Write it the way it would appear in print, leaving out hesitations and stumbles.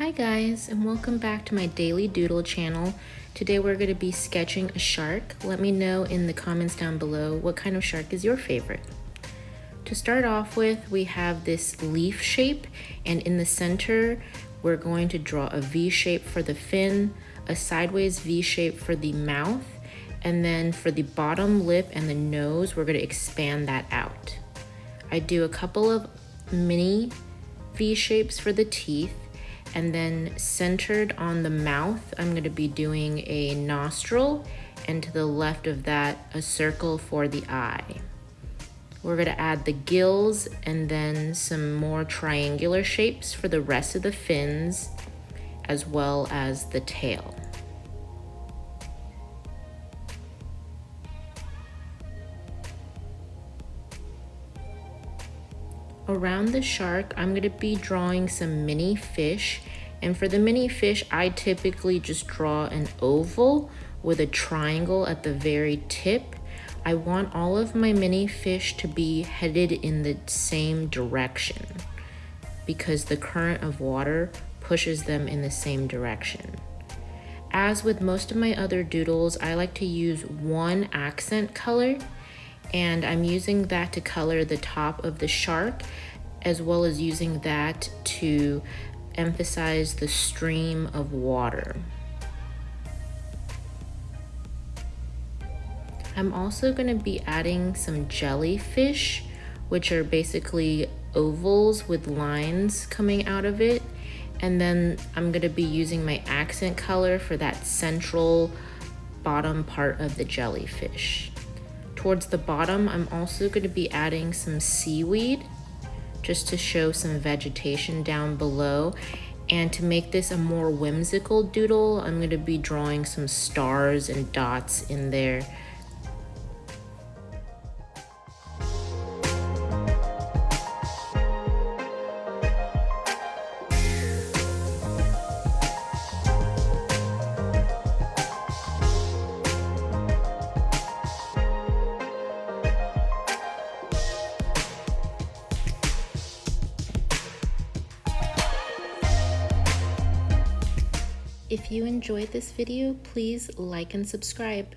Hi guys, and welcome back to my daily doodle channel. Today we're going to be sketching a shark. Let me know in the comments down below what kind of shark is your favorite. To start off with, we have this leaf shape, and in the center we're going to draw a V shape for the fin, a sideways V shape for the mouth, and then for the bottom lip and the nose we're going to expand that out. I do a couple of mini V shapes for the teeth. And then centered on the mouth, I'm going to be doing a nostril, and to the left of that, a circle for the eye. We're going to add the gills and then some more triangular shapes for the rest of the fins, as well as the tail. Around the shark, I'm going to be drawing some mini fish, and for the mini fish, I typically just draw an oval with a triangle at the very tip. I want all of my mini fish to be headed in the same direction because the current of water pushes them in the same direction. As with most of my other doodles, I like to use one accent color, and I'm using that to color the top of the shark, as well as using that to emphasize the stream of water. I'm also going to be adding some jellyfish, which are basically ovals with lines coming out of it, and then I'm going to be using my accent color for that central bottom part of the jellyfish. Towards the bottom, I'm also going to be adding some seaweed just to show some vegetation down below. And to make this a more whimsical doodle, I'm going to be drawing some stars and dots in there. If you enjoyed this video, please like and subscribe.